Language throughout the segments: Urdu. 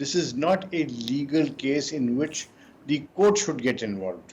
This is not a legal case in which the court should get involved.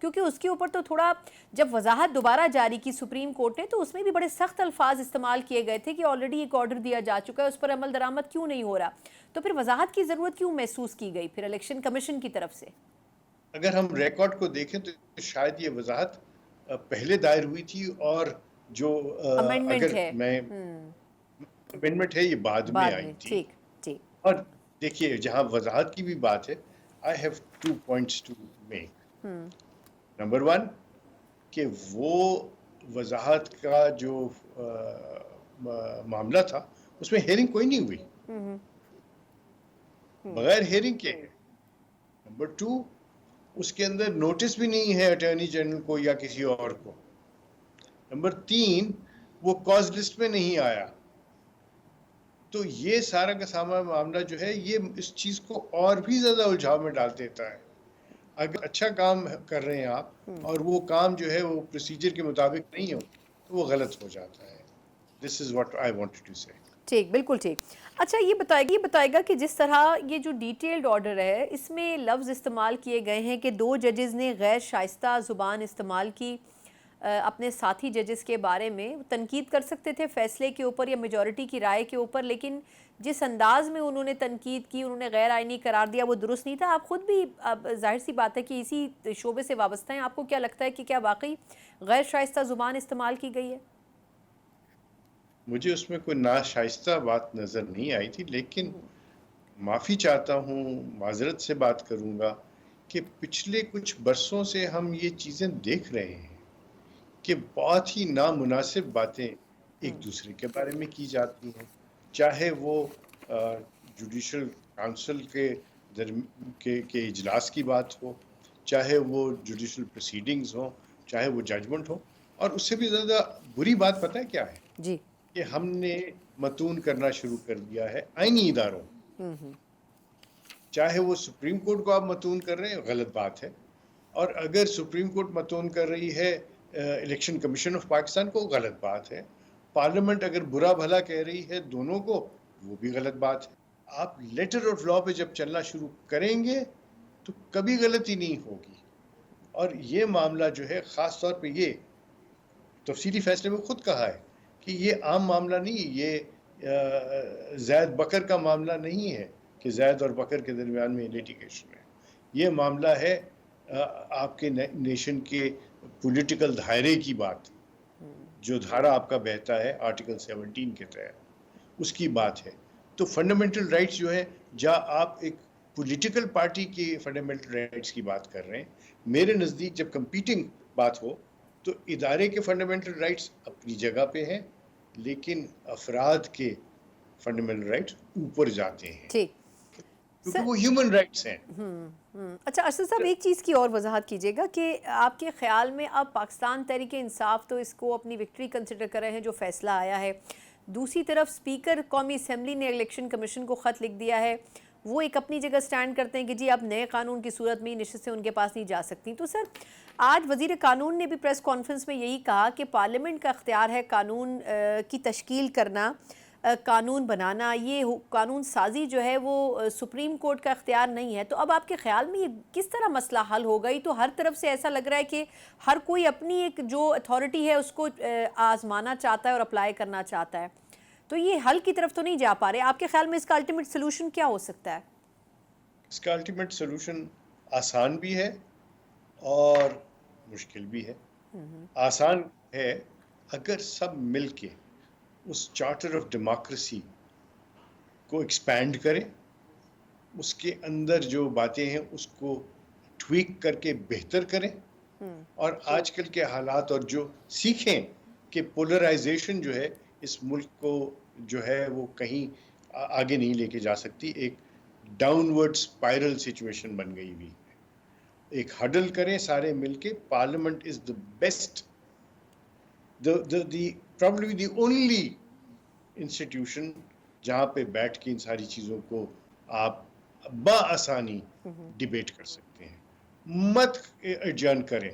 کیونکہ اس کے اوپر تو تھوڑا جب وضاحت دوبارہ جاری کی سپریم کورٹ نے تو اس میں بھی بڑے سخت الفاظ استعمال کیے گئے تھے کہ آلریڈی ایک آرڈر دیا جا چکا ہے، اس پر عمل درآمد کیوں نہیں ہو رہا؟ تو پھر وضاحت کی ضرورت کیوں محسوس کی گئی پھر الیکشن کمیشن کی طرف سے؟ اگر ہم ریکارڈ کو دیکھیں تو شاید یہ وضاحت پہلے دائر ہوئی تھی، اور جو امینڈمنٹ اگر ہے میں امینڈمنٹ ہے یہ بعد میں بعد آئی میں، تھی. ٹھیک ٹھیک. اور دیکھیے جہاں وضاحت کی بھی بات ہے، I have 2 points to make. Number 1 کہ وہ وضاحت کا جو معاملہ تھا اس میں ہیئرنگ کوئی نہیں ہوئی، بغیر ہیئرنگ کے. نمبر 2 اس کے اندر نوٹس بھی نہیں ہے اٹارنی جنرل کو یا کسی اور کو. نمبر 3 وہ کاز لسٹ میں نہیں آیا. تو یہ سارا کا سارا معاملہ جو ہے یہ اس چیز کو اور بھی زیادہ الجھاؤ میں ڈال دیتا ہے. اگر اچھا کام کر رہے ہیں آپ اور وہ کام جو ہے وہ پروسیجر کے مطابق نہیں ہو تو وہ غلط ہو جاتا ہے. This is what I wanted to say. ٹھیک، بالکل ٹھیک. اچھا یہ بتائے گا کہ جس طرح یہ جو ڈیٹیلڈ آرڈر ہے اس میں لفظ استعمال کیے گئے ہیں کہ 2 ججز نے غیر شائستہ زبان استعمال کی اپنے ساتھی ججز کے بارے میں، تنقید کر سکتے تھے فیصلے کے اوپر یا میجورٹی کی رائے کے اوپر، لیکن جس انداز میں انہوں نے تنقید کی، انہوں نے غیر آئینی قرار دیا، وہ درست نہیں تھا. آپ خود بھی ظاہر سی بات ہے کہ اسی شعبے سے وابستہ ہیں، آپ کو کیا لگتا ہے کہ کیا واقعی غیر شائستہ زبان استعمال کی گئی ہے؟ مجھے اس میں کوئی ناشائستہ بات نظر نہیں آئی تھی، لیکن معافی چاہتا ہوں، معذرت سے بات کروں گا کہ پچھلے کچھ برسوں سے ہم یہ چیزیں دیکھ رہے ہیں کہ بہت ہی نامناسب باتیں ایک دوسرے کے بارے میں کی جاتی ہیں، چاہے وہ جوڈیشل کونسل کے اجلاس کی بات ہو، چاہے وہ جوڈیشل پروسیڈنگز ہوں، چاہے وہ ججمنٹ ہو. اور اس سے بھی زیادہ بری بات پتہ ہے کیا ہے؟ جی، کہ ہم نے متون کرنا شروع کر دیا ہے آئینی اداروں. چاہے وہ سپریم کورٹ کو آپ متون کر رہے ہیں، غلط بات ہے. اور اگر سپریم کورٹ متون کر رہی ہے الیکشن کمیشن آف پاکستان کو، غلط بات ہے. پارلیمنٹ اگر برا بھلا کہہ رہی ہے دونوں کو، وہ بھی غلط بات ہے. آپ لیٹر آف لا پہ جب چلنا شروع کریں گے تو کبھی غلطی نہیں ہوگی. اور یہ معاملہ جو ہے خاص طور پہ یہ تفصیلی فیصلے میں خود کہا ہے کہ یہ عام معاملہ نہیں، یہ زید بکر کا معاملہ نہیں ہے کہ زید اور بکر کے درمیان میں لیٹیگیشن ہے. یہ معاملہ ہے آپ کے نیشن کے پولیٹیکل دھائرے کی بات، جو دھارا آپ کا بہتا ہے آرٹیکل 17 کے تحت، اس کی بات ہے. تو فنڈامنٹل رائٹس جو ہے، جہاں آپ ایک پولیٹیکل پارٹی کی فنڈامنٹل رائٹس کی بات کر رہے ہیں، میرے نزدیک جب کمپیٹنگ بات ہو تو ادارے کے فنڈامنٹل رائٹس اپنی جگہ پہ ہیں، لیکن افراد کے فنڈامنٹل رائٹس اوپر جاتے ہیں ٹھیک کیونکہ وہ ہیومن رائٹس ہیں. اچھا ارشد صاحب، ایک چیز کی اور وضاحت کیجیے گا کہ آپ کے خیال میں اب پاکستان تحریک انصاف تو اس کو اپنی وکٹری کنسیڈر کر رہے ہیں جو فیصلہ آیا ہے، دوسری طرف اسپیکر قومی اسمبلی نے الیکشن کمیشن کو خط لکھ دیا ہے، وہ ایک اپنی جگہ سٹینڈ کرتے ہیں کہ جی اب نئے قانون کی صورت میں نشستیں ان کے پاس نہیں جا سکتی. تو سر آج وزیر قانون نے بھی پریس کانفرنس میں یہی کہا کہ پارلیمنٹ کا اختیار ہے قانون کی تشکیل کرنا، قانون بنانا، یہ قانون سازی جو ہے وہ سپریم کورٹ کا اختیار نہیں ہے. تو اب آپ کے خیال میں یہ کس طرح مسئلہ حل ہوگا؟ یہ تو ہر طرف سے ایسا لگ رہا ہے کہ ہر کوئی اپنی ایک جو اتھارٹی ہے اس کو آزمانا چاہتا ہے اور اپلائی کرنا چاہتا ہے، تو یہ حل کی طرف تو نہیں جا پا رہے. آپ کے خیال میں اس کا الٹیمیٹ سلوشن کیا ہو سکتا ہے؟ اس کا الٹیمیٹ سلوشن آسان بھی ہے اور مشکل بھی ہے. آسان ہے اگر سب مل کے اس چارٹر آف ڈیموکریسی کو ایکسپینڈ کریں، اس کے اندر جو باتیں ہیں اس کو ٹویک کر کے بہتر کریں، اور آج کل کے حالات اور جو سیکھیں کہ پولرائزیشن جو ہے اس ملک کو جو ہے وہ کہیں آگے نہیں لے کے جا سکتی، ایک ڈاؤن ورڈ اسپائرل سچویشن بن گئی ہوئی. ایک ہڈل کریں سارے مل کے. Parliament is the best, probably the only institution جہاں پہ بیٹھ کے ان ساری چیزوں کو آپ بآسانی ڈیبیٹ کر سکتے ہیں. مت ایڈجرن کریں،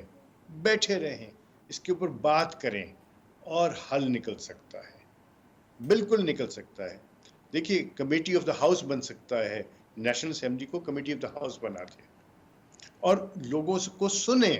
بیٹھے رہیں، اس کے اوپر بات کریں اور حل نکل سکتا ہے، بالکل نکل سکتا ہے. دیکھیے کمیٹی آف دا ہاؤس بن سکتا ہے، نیشنل اسمبلی کو کمیٹی آف دا ہاؤس بنا دیں اور لوگوں کو سنیں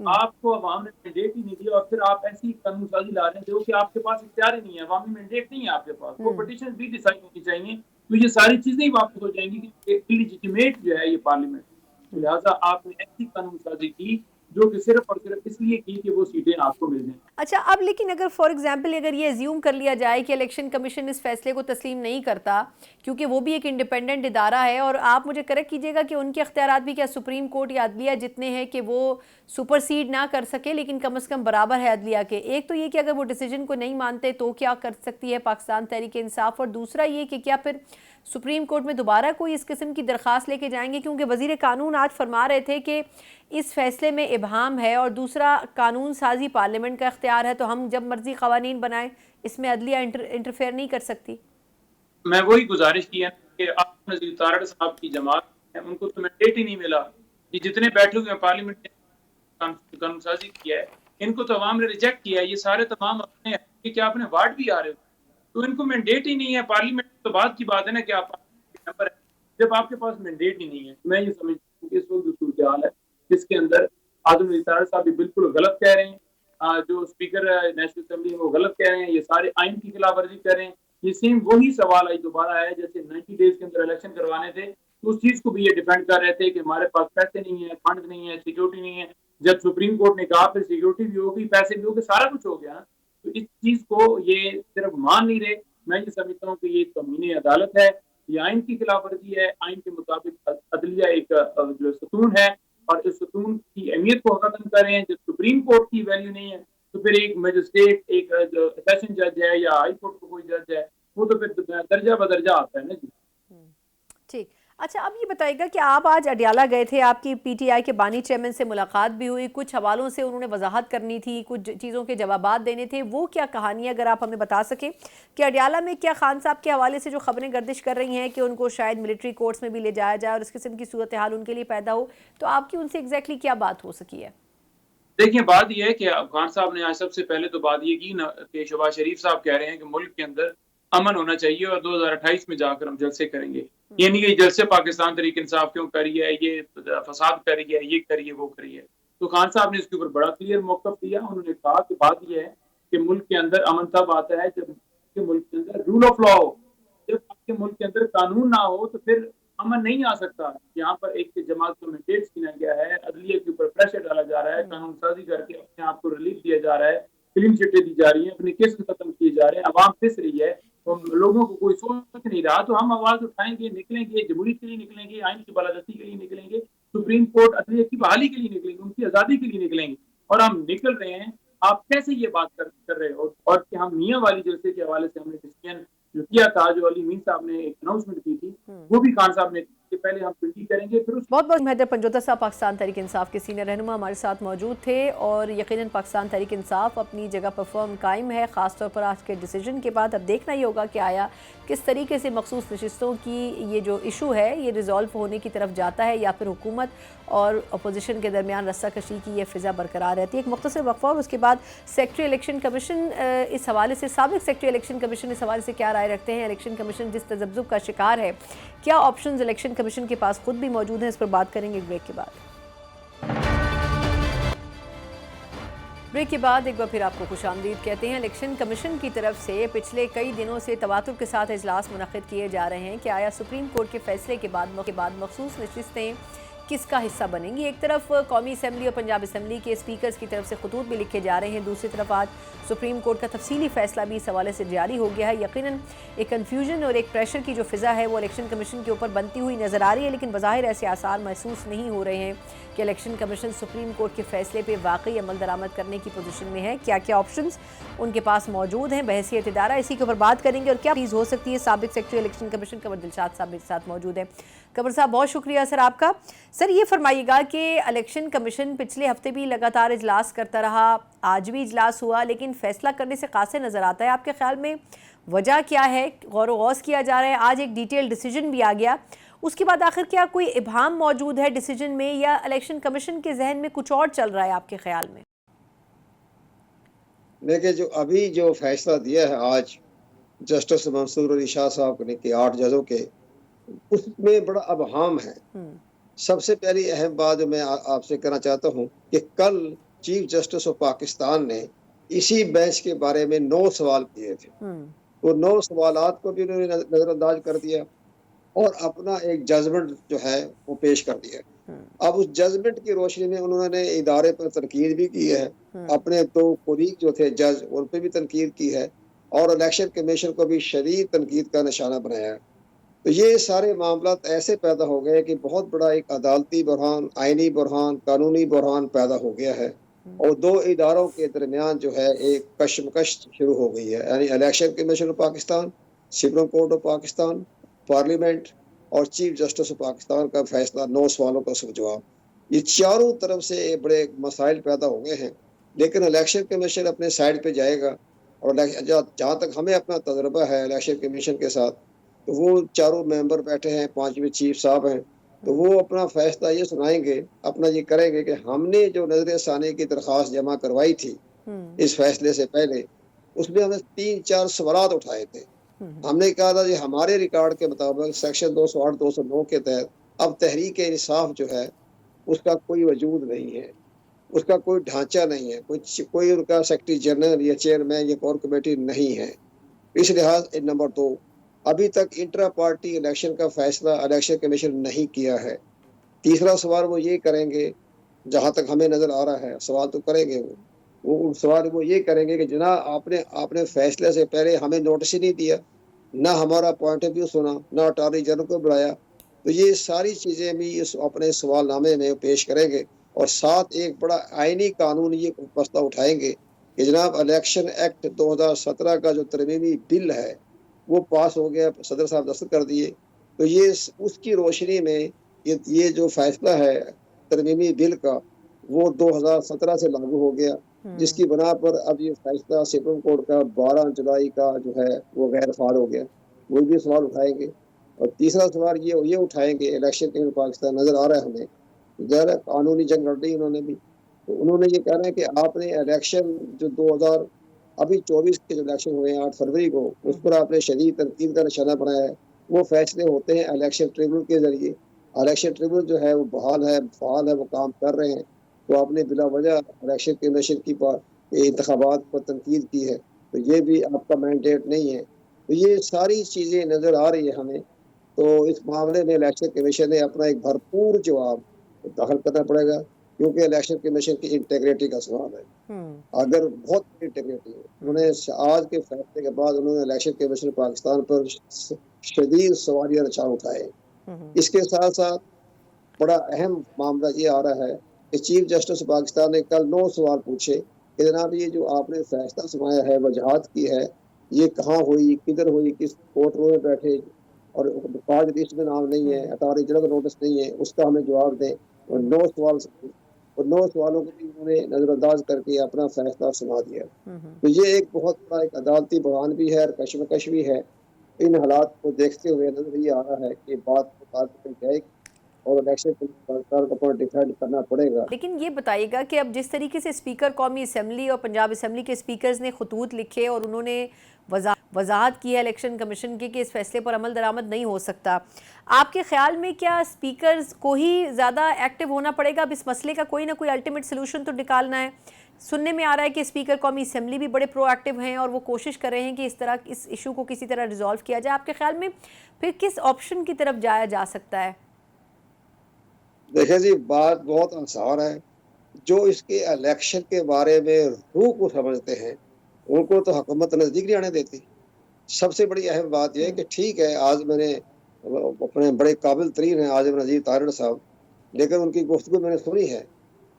آپ کو عوام نے مینڈیٹ ہی نہیں دیا اور پھر آپ ایسی قانون سازی لا رہے ہیں جو کہ آپ کے پاس اختیار ہی نہیں ہے, عوامی مینڈیٹ نہیں ہے آپ کے پاس. وہ پٹیشن بھی ڈیسائیڈ ہونی چاہیے, تو یہ ساری چیزیں ہی واپس ہو جائیں گی کہ لیجیٹیمیٹ جو ہے یہ پارلیمنٹ. لہٰذا آپ نے ایسی قانون سازی کی جو کہ صرف اور صرف اس لیے کی کہ وہ سیٹیں آپ کو مل جائیں. اچھا, اب لیکن اگر فار ایگزامپل اگر یہ ایزیوم کر لیا جائے کہ الیکشن کمیشن اس فیصلے کو تسلیم نہیں کرتا, کیونکہ وہ بھی ایک انڈیپینڈنٹ ادارہ ہے, اور آپ مجھے کریکٹ کیجیے گا کہ ان کے اختیارات بھی کیا سپریم کورٹ یا عدلیہ جتنے ہیں کہ وہ سپرسیڈ نہ کر سکے, لیکن کم از کم برابر ہے عدلیہ کے. ایک تو یہ کہ اگر وہ ڈیسیجن کو نہیں مانتے تو کیا کر سکتی ہے پاکستان تحریک انصاف, اور دوسرا یہ کہ کیا پھر سپریم کورٹ میں دوبارہ کوئی اس قسم کی درخواست لے کے جائیں گے, کیونکہ وزیر قانون آج فرما رہے تھے کہ اس فیصلے میں ابہام ہے, اور دوسرا قانون سازی پارلیمنٹ کا اختیار ہے, تو ہم جب مرضی قوانین بنائیں, اس میں عدلیہ انٹرفیئر نہیں کر سکتی. میں وہی گزارش کی ہے کہ آپ نذیر تارڑ صاحب کی جماعت ہے, ان کو تو مینڈیٹ ہی نہیں ملا. یہ جتنے بیٹھے ہوئے پارلیمنٹ نے قانون سازی کیا ہے, ان کو تو عوام نے ریجیکٹ کیا ہے. یہ سارے تمام اپنے کیا اپنے وارڈ بھی آ رہے ہو, تو ان کو مینڈیٹ ہی نہیں ہے. پارلیمنٹ تو بعد کی بات ہے نا کہ آپ ممبر ہیں, جب آپ کے پاس مینڈیٹ ہی نہیں ہے. میں یہ سمجھتا ہوں کہ اس وقت جو صورتحال ہے جس کے اندر آدم نذیر تارڑ صاحب بھی بالکل غلط کہہ رہے ہیں, جو اسپیکر نیشنل اسمبلی وہ غلط کہہ رہے ہیں, یہ سارے آئین کی خلاف ورزی کر رہے ہیں. یہ سیم وہی سوال آئی دوبارہ ہے جیسے 90 ڈیز کے اندر الیکشن کروانے تھے, اس چیز کو بھی یہ ڈیفینڈ کر رہے تھے کہ ہمارے پاس پیسے نہیں ہے, فنڈ نہیں ہے, سیکورٹی نہیں ہے. جب سپریم کورٹ نے کہا پھر سیکورٹی بھی ہوگی, پیسے بھی ہوگی, سارا کچھ ہو گیا. تو اس چیز کو یہ صرف مان نہیں رہے. میں یہ سمجھتا ہوں کہ یہ توہین عدالت ہے, یہ آئین کی خلاف ورزی ہے. آئین کے مطابق عدلیہ ایک جو ستون ہے, اور اس ستون کی اہمیت کو ختم کر رہے ہیں. جب سپریم کورٹ کی ویلیو نہیں ہے تو پھر ایک میجسٹریٹ, ایک جو سیشن جج ہے یا ہائی کورٹ کا کوئی جج ہے, وہ تو پھر درجہ بدرجہ آتا ہے نا جی. ٹھیک. اچھا, اب یہ بتائیے گا کہ آپ آج اڈیالہ گئے تھے, آپ کی پی ٹی آئی کے بانی چیئرمین سے ملاقات بھی ہوئی, کچھ حوالوں سے انہوں نے وضاحت کرنی تھی, کچھ چیزوں کے جوابات دینے تھے. وہ کیا کہانی ہے اگر آپ ہمیں بتا سکیں کہ اڈیالہ میں کیا خان صاحب کے حوالے سے جو خبریں گردش کر رہی ہیں کہ ان کو شاید ملٹری کورٹس میں بھی لے جایا جائے اور اس قسم کی صورتحال ان کے لیے پیدا ہو, تو آپ کی ان سے ایگزیکٹلی کیا بات ہو سکی ہے؟ دیکھیں, بات یہ ہے کہ خان صاحب نے آج سب سے پہلے تو بات یہ کی نا کہ شہباز شریف صاحب کہہ رہے ہیں کہ ملک کے اندر امن ہونا چاہیے اور 2028 میں جا کر ہم جلسے کریں گے. یہ نہیں کہ جلسے پاکستان تحریک انصاف کیوں کری ہے, یہ فساد کری ہے, یہ کریے وہ کریے. تو خان صاحب نے اس کے اوپر بڑا کلیئر موقف دیا. انہوں نے کہا کہ بات یہ ہے کہ ملک کے اندر امن تب آتا ہے جب کے ملک کے اندر رول آف لا ہو. جب آپ کے ملک کے اندر قانون نہ ہو تو پھر امن نہیں آ سکتا. یہاں پر ایک جماعت کو مینڈیٹ چھینا گیا ہے, عدلیہ کے اوپر پریشر ڈالا جا رہا ہے, قانون سازی کر کے اپنے آپ کو ریلیف دیا جا رہا ہے, کلین چٹیں دی جا رہی ہیں, اپنے کیس ختم کیے جا رہے ہیں, عوام پس رہی ہے, لوگوں کو کوئی سوچ نہیں رہا. تو ہم آواز اٹھائیں گے, نکلیں گے, جمہوریت کے لیے نکلیں گے, آئین کی بالادستی کے لیے نکلیں گے, سپریم کورٹ عدلیہ کی بحالی کے لیے نکلیں گے, ان کی آزادی کے لیے نکلیں گے. اور ہم نکل رہے ہیں. آپ کیسے یہ بات کر رہے ہو؟ اور کہ ہم میاں والی جلسے کے حوالے سے ہم نے ڈسیزن جو کیا تھا, جو علی مین صاحب نے ایک اناؤنسمنٹ کی تھی, وہ بھی خان صاحب نے کہ پہلے ہم پلٹی کریں گے. پھر بہت بہت حیدر پنجوتا صاحب پاکستان تحریک انصاف کے سینئر رہنما ہمارے ساتھ موجود تھے, اور یقیناً پاکستان تحریک انصاف اپنی جگہ پر فرم قائم ہے, خاص طور پر آج کے ڈیسیجن کے بعد. اب دیکھنا یہ ہوگا کہ آیا کس طریقے سے مخصوص نشستوں کی یہ جو ایشو ہے یہ ریزالو ہونے کی طرف جاتا ہے, یا پھر حکومت اور اپوزیشن کے درمیان رسہ کشی کی یہ فضا برقرار رہتی ہے. ایک مختصر وقفہ اور اس کے بعد سیکٹری الیکشن کمیشن اس حوالے سے, سابق سیکٹری الیکشن کمیشن اس حوالے سے کیا رائے رکھتے ہیں. الیکشن کمیشن جس تذبذب کا شکار ہے, کیا آپشنز الیکشن کمیشن کے پاس خود بھی موجود ہیں, اس پر بات کریں گے بریک کے بعد. بریک کے بعد ایک بار پھر آپ کو خوش آمدید کہتے ہیں. الیکشن کمیشن کی طرف سے پچھلے کئی دنوں سے تواتر کے ساتھ اجلاس منعقد کیے جا رہے ہیں کہ آیا سپریم کورٹ کے فیصلے کے بعد مخصوص نشستیں کس کا حصہ بنیں گی. ایک طرف قومی اسمبلی اور پنجاب اسمبلی کے اسپیکرز کی طرف سے خطوط بھی لکھے جا رہے ہیں, دوسری طرف آج سپریم کورٹ کا تفصیلی فیصلہ بھی اس حوالے سے جاری ہو گیا ہے. یقیناً ایک کنفیوژن اور ایک پریشر کی جو فضا ہے وہ الیکشن کمیشن کے اوپر بنتی ہوئی نظر آ رہی ہے, لیکن بظاہر ایسے آثار محسوس نہیں ہو رہے ہیں کہ الیکشن کمیشن سپریم کورٹ کے فیصلے پہ واقعی عمل درآمد کرنے کی پوزیشن میں ہے. کیا کیا آپشنز ان کے پاس موجود ہیں بحیثیت ادارہ, اسی کے اوپر بات کریں گے. اور کیا چیز ہو سکتی ہے. سابق secretary election commission Qamar Dilshad صاحب میرے ساتھ موجود ہیں. قمر صاحب بہت شکریہ سر آپ کا. سر یہ فرمائیے گا کہ الیکشن کمیشن پچھلے ہفتے بھی لگاتار اجلاس کرتا رہا, آج بھی اجلاس ہوا, لیکن فیصلہ کرنے سے قاصر نظر آتا ہے. آپ کے خیال میں وجہ کیا ہے؟ غور و غوض کیا جا رہا ہے, آج ایک ڈیٹیل ڈیسیجن بھی آ گیا, اس کے بعد آخر کیا کوئی ابہام موجود ہے ڈیسیجن میں, یا الیکشن کمیشن کے ذہن میں کچھ اور چل رہا ہے آپ کے خیال میں؟ دیکھیں, جو ابھی جو فیصلہ دیا ہے آج جسٹس منصور علی شاہ صاحب نے کہ 8 ججوں کے, اس میں بڑا ابہام ہے. سب سے پہلی اہم بات جو میں آپ سے کہنا چاہتا ہوں کہ کل چیف جسٹس آف پاکستان نے اسی بینچ کے بارے میں 9 سوال کیے تھے. وہ 9 سوالات کو بھی انہوں نے نظر انداز کر دیا اور اپنا ایک ججمنٹ جو ہے وہ پیش کر دیا. اب اس ججمنٹ کی روشنی میں انہوں نے ادارے پر تنقید بھی کی ہے, اپنے 2 کولیگ جو تھے جج ان پہ بھی تنقید کی ہے, اور الیکشن کمیشن کو بھی شدید تنقید کا نشانہ بنایا ہے. تو یہ سارے معاملات ایسے پیدا ہو گئے کہ بہت بڑا ایک عدالتی بحران, آئینی بحران, قانونی بحران پیدا ہو گیا ہے, اور 2 اداروں کے درمیان جو ہے ایک کشمکش شروع ہو گئی ہے. یعنی election commission of Pakistan, supreme court of Pakistan, parliament اور چیف جسٹس آف پاکستان کا فیصلہ, 9 سوالوں کا جواب. یہ چاروں طرف سے بڑے مسائل پیدا ہو گئے ہیں. لیکن الیکشن کمیشن اپنے سائڈ پہ جائے گا, اور جہاں تک ہمیں اپنا تجربہ ہے الیکشن کمیشن کے ساتھ, تو وہ چاروں ممبر بیٹھے ہیں, 5ویں چیف صاحب ہیں, تو وہ اپنا فیصلہ یہ سنائیں گے, اپنا یہ کریں گے کہ ہم نے جو نظر ثانی کی درخواست جمع کروائی تھی اس فیصلے سے پہلے, اس میں ہم نے 3-4 سوالات اٹھائے تھے. ہم نے کہا تھا کہ ہمارے ریکارڈ کے مطابق سیکشن 208 209 کے تحت اب تحریک انصاف جو ہے اس کا کوئی وجود نہیں ہے, اس کا کوئی ڈھانچہ نہیں ہے, کوئی ان کا سیکرٹری جنرل یا چیئرمین یا کور کمیٹی نہیں ہے. اس لحاظ نمبر 2, ابھی تک انٹرا پارٹی الیکشن کا فیصلہ الیکشن کمیشن نہیں کیا ہے. تیسرا سوال وہ یہ کریں گے, جہاں تک ہمیں نظر آ رہا ہے, سوال تو کریں گے وہ سوال وہ یہ کریں گے کہ جناب آپ نے فیصلے سے پہلے ہمیں نوٹس ہی نہیں دیا, نہ ہمارا پوائنٹ آف ویو سنا, نہ اٹارنی جنرل کو بلایا. تو یہ ساری چیزیں بھی اس اپنے سوال نامے میں پیش کریں گے, اور ساتھ ایک بڑا آئینی قانون یہ مسئلہ اٹھائیں گے کہ جناب الیکشن ایکٹ 2017 کا جو ترمیمی بل ہے وہ پاس ہو گیا, صدر صاحب دستخط کر دیے. تو یہ اس کی روشنی میں یہ جو فیصلہ ہے ترمیمی بل کا وہ 2017 سے لاگو ہو گیا, جس کی بنا پر اب یہ فیصلہ سپریم کورٹ کا 12 جولائی کا جو ہے وہ غیر فعال ہو گیا. وہ بھی سوال اٹھائیں گے. اور تیسرا سوال یہ اٹھائیں گے, الیکشن کمیشن پاکستان نظر آ رہا ہے ہمیں, ظاہر قانونی جنگ لڑ رہی انہوں نے بھی, تو انہوں نے یہ کہا ہے کہ آپ نے الیکشن جو 2024 کے جو الیکشن ہوئے ہیں 8 فروری کو, اس پر آپ نے شدید تنقید کا نشانہ بنایا ہے. وہ فیصلے ہوتے ہیں الیکشن ٹریبیونل کے ذریعے. الیکشن ٹریبیونل جو ہے وہ بحال ہے, فعال ہے, وہ کام کر رہے ہیں. تو آپ نے بلا وجہ الیکشن کمیشن کی انتخابات پر تنقید کی ہے, تو یہ بھی آپ کا مینڈیٹ نہیں ہے. تو یہ ساری چیزیں نظر آ رہی ہے ہمیں. تو اس معاملے میں الیکشن کمیشن نے اپنا ایک بھرپور جواب داخل کرنا پڑے گا, کیونکہ الیکشن کمیشن کی انٹیگریٹی کا سوال ہے. اگر بہت انٹیگریٹی ہے, انہوں نے آج کے فیصلے کے بعد انہوں نے الیکشن کمیشن پاکستان پر شدید سوالیہ نشان اٹھائے. اس کے ساتھ ساتھ بڑا اہم معاملہ یہ آ رہا ہے کہ چیف جسٹس پاکستان نے کل 9 سوال پوچھے کہ جناب یہ جو آپ نے فیصلہ سنایا ہے, وجوہات کی ہے, یہ کہاں ہوئی, کدھر ہوئی, کس کورٹ روم میں بیٹھے, اور 5 لسٹ میں نام نہیں ہے, اٹارنی جنرل کا نوٹس نہیں ہے, اس کا ہمیں جواب دیں. اور 9 سوال اور 9 سوالوں کو بھی انہوں نے نظر انداز کر کے اپنا فیصلہ سنا دیا. تو یہ ایک بہت بڑا ایک عدالتی بحران بھی ہے اور کشمکش بھی ہے. ان حالات کو دیکھتے ہوئے نظر یہ آ رہا ہے کہ بات مطابق جائے گی اور الیکشن کو اپنا ڈیفینڈ کرنا پڑے گا. لیکن یہ بتائیے گا کہ اب جس طریقے سے اسپیکر قومی اسمبلی اور پنجاب اسمبلی کے اسپیکرز نے خطوط لکھے اور انہوں نے وضاحت کی ہے الیکشن کمیشن کی کہ اس فیصلے پر عمل درآمد نہیں ہو سکتا, آپ کے خیال میں کیا اسپیکرز کو ہی زیادہ ایکٹیو ہونا پڑے گا؟ اب اس مسئلے کا کوئی نہ کوئی الٹیمیٹ سلوشن تو نکالنا ہے. سننے میں آ رہا ہے کہ اسپیکر قومی اسمبلی بھی بڑے پرو ایکٹیو ہیں اور وہ کوشش کر رہے ہیں کہ اس ایشو کو کسی طرح ریزالو کیا جائے. آپ کے خیال میں پھر کس آپشن کی طرف جایا جا سکتا ہے؟ دیکھیں جی, بات بہت آسان ہے. جو اس کے الیکشن کے بارے میں روح کو سمجھتے ہیں ان کو تو حکومت نزدیک نہیں آنے دیتی. سب سے بڑی اہم بات یہ ہے کہ ٹھیک ہے, آج میں نے اپنے بڑے قابل ترین ہیں عاظم نذیر طاہر صاحب, لیکن ان کی گفتگو میں نے سنی ہے.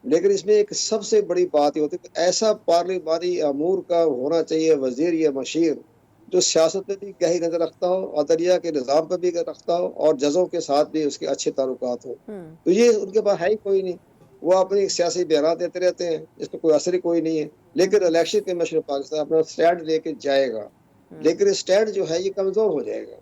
لیکن اس میں ایک سب سے بڑی بات یہ ہوتی ہے کہ ایسا پارلیمانی امور کا ہونا چاہیے وزیر یا مشیر جو سیاست میں بھی گہری نظر رکھتا ہو, عدلیہ کے نظام پر بھی رکھتا ہو, اور ججوں کے ساتھ بھی اس کے اچھے تعلقات ہوں. تو یہ ان کے پاس ہے ہی کوئی نہیں. وہ اپنی سیاسی بیانات دیتے رہتے ہیں, اس کو کوئی اثر ہی کوئی نہیں ہے. لیکن الیکشن کمیشن پاکستان اپنا سٹینڈ لے کے جائے گا, لیکن سٹینڈ جو ہے یہ کمزور ہو جائے گا.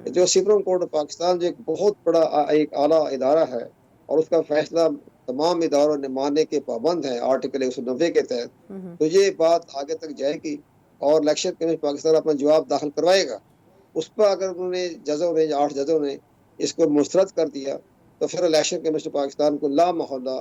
جو سپریم کورٹ آف پاکستان جو ایک بہت بڑا ایک اعلیٰ ادارہ ہے اور اس کا فیصلہ تمام اداروں نے ماننے کے پابند ہیں آرٹیکل 190 کے تحت, تو یہ بات آگے تک جائے گی اور الیکشن کمیشن پاکستان اپنا جواب داخل کروائے گا. اس پر اگر انہوں نے 8 ججوں نے اس کو مسترد کر دیا تو پھر الیکشن کمیشن پاکستان کو لا محالہ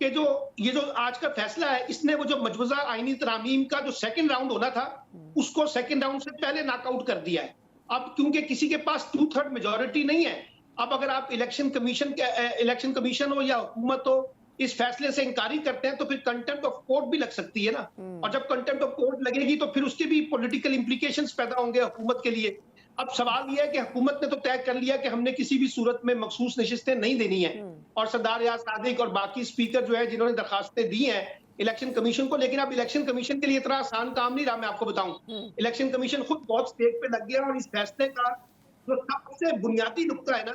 کہ یہ جو آج کا فیصلہ ہے اس نے وہ جو مجوزہ آئینی ترامیم کا جو سیکنڈ راؤنڈ ہونا تھا اس کو سیکنڈ راؤنڈ سے پہلے ناک آؤٹ کر دیا ہے. اب کیونکہ کسی کے پاس 2/3 میجورٹی نہیں ہے، اب اگر آپ الیکشن کمیشن ہو یا حکومت ہو اس فیصلے سے انکاری کرتے ہیں تو پھر کنٹمپٹ آف کورٹ بھی لگ سکتی ہے نا، اور جب کنٹمپٹ آف کورٹ لگے گی تو پھر اس کے بھی پولیٹیکل امپلیکیشنز پیدا ہوں گے حکومت کے لیے. اب سوال یہ ہے کہ حکومت نے تو طے کر لیا کہ ہم نے کسی بھی صورت میں مخصوص نشستیں نہیں دینی ہیں، اور سردار ریاض صادق اور باقی اسپیکر جو ہے جنہوں نے درخواستیں دی ہیں الیکشن کمیشن کو، لیکن اب الیکشن کمیشن کے لیے اتنا آسان کام نہیں رہا. میں آپ کو بتاؤں الیکشن کمیشن خود بہت اسٹیک پہ لگ گیا، اور اس فیصلے کا جو سب سے بنیادی نقطہ ہے نا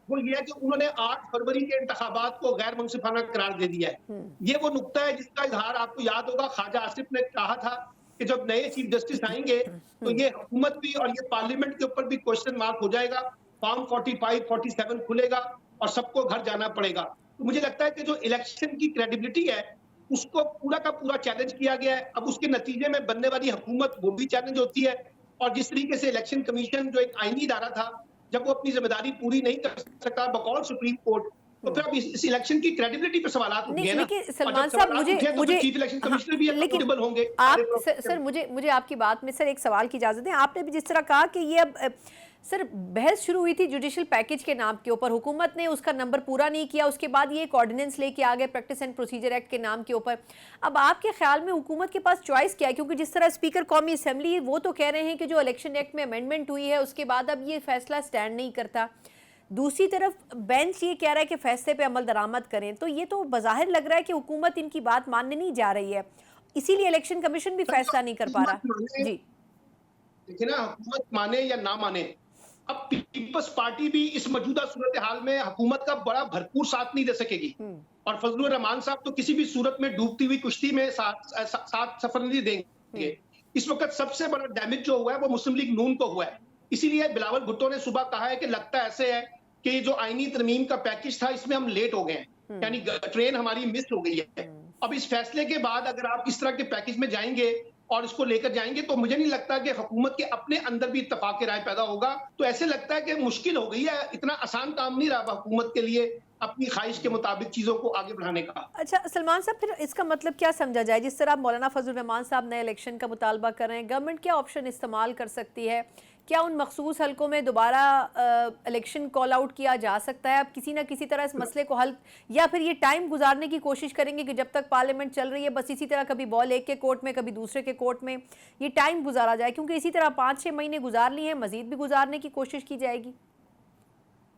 وہ یہ ہے کہ انہوں نے 8 فروری کے انتخابات کو غیر منصفانہ قرار دے دیا ہے. یہ وہ نقطہ ہے جس کا اظہار آپ کو یاد ہوگا خواجہ آصف نے کہا تھا کہ جب نئے چیف جسٹس آئیں گے تو یہ حکومت بھی اور یہ پارلیمنٹ کے اوپر بھی کوشچن مارک ہو جائے گا، فارم 45 47 کھلے گا اور سب کو گھر جانا پڑے گا. تو مجھے لگتا ہے کہ جو الیکشن کی کریڈیبلٹی ہے اس کو پورا کا پورا چیلنج کیا گیا ہے. اب اس کے نتیجے میں بننے والی حکومت وہ بھی چیلنج ہوتی ہے، اور جس طریقے سے الیکشن کمیشن جو ایک آئینی ادارہ تھا جب وہ اپنی ذمہ داری پوری نہیں کر سکتا بقول سپریم کورٹ تو پھر اب اس الیکشن کی کریڈیبلٹی پہ سوالات اٹھ گئے نا. سلمان صاحب مجھے چیف الیکشن کمشنر بھی اکاؤنٹیبل ہوں گے. آپ سر مجھے آپ کی بات میں سر ایک سوال کی اجازت ہے. آپ نے بھی جس طرح کہا کہ یہ اب سر بحث شروع ہوئی تھی جوڈیشل پیکج کے نام کے اوپر، حکومت نے اس کا نمبر پورا نہیں کیا، اس کے بعد یہ ایک آرڈیننس لے کے آگئے پریکٹس اینڈ پروسیجر ایکٹ کے نام کے اوپر. اب آپ کے خیال میں حکومت کے پاس چوائس کیا ہے؟ کیونکہ جس طرح اسپیکر قومی اسمبلی ہے وہ تو کہہ رہے ہیں کہ جو الیکشن ایکٹ میں امینڈمنٹ ہوئی ہے اس کے بعد اب یہ فیصلہ سٹینڈ نہیں کرتا، دوسری طرف بینچ یہ کہہ رہا ہے کہ فیصلے پہ عمل درآمد کریں. تو یہ تو بظاہر لگ رہا ہے کہ حکومت ان کی بات ماننے نہیں جا رہی ہے، اسی لیے الیکشن کمیشن بھی فیصلہ نہیں کر پا رہا. جی دیکھیں نا، حکومت مانے یا نہ مانے، اب پیپلز پارٹی بھی اس موجودہ صورتحال میں حکومت کا بڑا بھرپور ساتھ نہیں دے سکے گی، اور فضل الرحمان صاحب تو کسی بھی صورت میں ڈوبتی ہوئی کشتی میں ساتھ سفر نہیں دیں گے. اس وقت سب سے بڑا ڈیمیج جو ہوا ہے وہ مسلم لیگ نون کو ہوا ہے. اسی لیے بلاول بھٹو نے صبح کہا ہے کہ لگتا ایسے ہے کہ یہ جو آئینی ترمیم کا پیکج تھا اس میں ہم لیٹ ہو گئے ہیں، یعنی ٹرین ہماری مس ہو گئی ہے. اب اس فیصلے کے بعد اگر آپ اس طرح کے پیکج میں جائیں گے اور اس کو لے کر جائیں گے تو مجھے نہیں لگتا کہ حکومت کے اپنے اندر بھی اتفاق رائے پیدا ہوگا. تو ایسے لگتا ہے کہ مشکل ہو گئی ہے، اتنا آسان کام نہیں رہا حکومت کے لیے اپنی خواہش کے مطابق چیزوں کو آگے بڑھانے کا. اچھا سلمان صاحب، پھر اس کا مطلب کیا سمجھا جائے؟ جس طرح مولانا فضل الرحمان صاحب نئے الیکشن کا مطالبہ کر رہے ہیں، گورنمنٹ کیا آپشن استعمال کر سکتی ہے؟ کیا ان مخصوص حلقوں میں دوبارہ الیکشن کال آؤٹ کیا جا سکتا ہے اب کسی نہ کسی طرح اس مسئلے کو حل، یا پھر یہ ٹائم گزارنے کی کوشش کریں گے کہ جب تک پارلیمنٹ چل رہی ہے بس اسی طرح کبھی بال ایک کے کورٹ میں کبھی دوسرے کے کورٹ میں یہ ٹائم گزارا جائے، کیونکہ اسی طرح 5-6 مہینے گزار لی ہیں، مزید بھی گزارنے کی کوشش کی جائے گی؟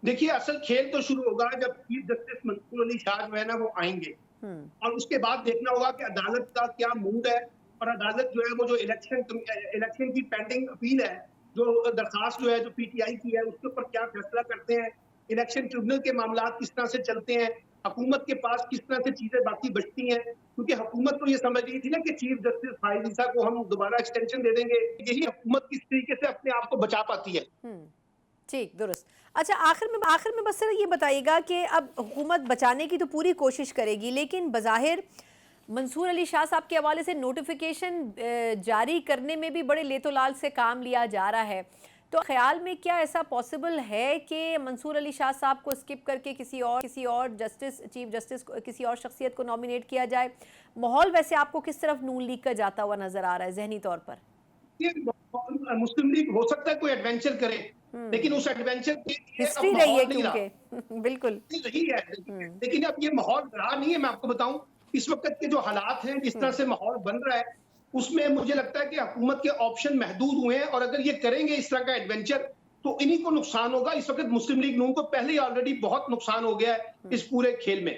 دیکھیے اصل کھیل تو شروع ہوگا جب چیف جسٹس منصور علی شاہ جو ہے نا وہ آئیں گے، اور اس کے بعد دیکھنا ہوگا کہ عدالت کا کیا موڈ ہے، اور عدالت جو ہے وہ جو الیکشن کی پینڈنگ اپیل ہے، جو درخواست جو ہے جو پی ٹی آئی کی ہے اس کے اوپر کیا فیصلہ کرتے ہیں، الیکشن ٹریبونل کے معاملات کس طرح سے چلتے ہیں، حکومت کے پاس کس طرح سے چیزیں باقی بچتی ہیں. کیونکہ حکومت تو یہ سمجھ رہی تھی نا کہ چیف جسٹس فائز عیسیٰ کو ہم دوبارہ ایکسٹینشن دے دیں گے، یہی حکومت کس طریقے سے اپنے آپ کو بچا پاتی ہے. ٹھیک، درست. اچھا آخر میں بس یہ بتائیے گا کہ اب حکومت بچانے کی تو پوری کوشش کرے گی، لیکن بظاہر منصور علی شاہ صاحب کے حوالے سے نوٹیفیکیشن جاری کرنے میں بھی بڑے لیت و لال سے کام لیا جا رہا ہے. تو خیال میں کیا ایسا پاسبل ہے کہ منصور علی شاہ صاحب کو اسکپ کر کے کسی اور جسٹس چیف جسٹس کسی اور شخصیت کو نامینیٹ کیا جائے؟ ماحول ویسے آپ کو کس طرف نون لیگ کا جاتا ہوا نظر آ رہا ہے ذہنی طور پر؟ مسلم لیگ ہو سکتا ہے کوئی ایڈونچر کرے، لیکن اس ایڈونچر کے لیے ہسٹری رہی ہے کیونکہ بالکل رہی ہے، لیکن اب یہ ماحول رہا نہیں ہے. میں آپ کو بتاؤں اس وقت کے جو حالات ہیں، جس طرح سے ماحول بن رہا ہے، اس میں مجھے لگتا ہے کہ حکومت کے آپشن محدود ہوئے ہیں، اور اگر یہ کریں گے اس طرح کا ایڈونچر تو انہی کو نقصان ہوگا. اس وقت مسلم لیگ نون کو پہلے ہی آلریڈی بہت نقصان ہو گیا ہے اس پورے کھیل میں.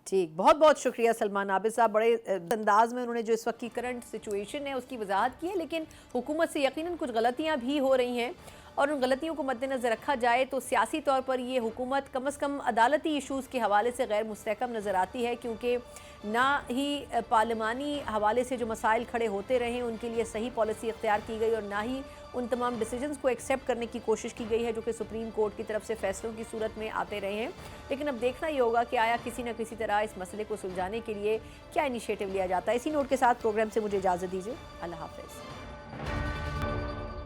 ٹھیک، بہت بہت شکریہ سلمان عابد صاحب. بڑے انداز میں انہوں نے جو اس وقت کی کرنٹ سچویشن ہے اس کی وضاحت کی ہے، لیکن حکومت سے یقیناً کچھ غلطیاں بھی ہو رہی ہیں، اور ان غلطیوں کو مد نظر رکھا جائے تو سیاسی طور پر یہ حکومت کم از کم عدالتی ایشوز کے حوالے سے غیر مستحکم نظر آتی ہے، کیونکہ نہ ہی پارلیمانی حوالے سے جو مسائل کھڑے ہوتے رہے ان کے لیے صحیح پالیسی اختیار کی گئی، اور نہ ہی ان تمام ڈیسیجنز کو ایکسیپٹ کرنے کی کوشش کی گئی ہے جو کہ سپریم کورٹ کی طرف سے فیصلوں کی صورت میں آتے رہے ہیں. لیکن اب دیکھنا یہ ہوگا کہ آیا کسی نہ کسی طرح اس مسئلے کو سلجھانے کے لیے کیا انیشیٹو لیا جاتا ہے. اسی نوٹ کے ساتھ پروگرام سے مجھے اجازت دیجیے. اللہ حافظ.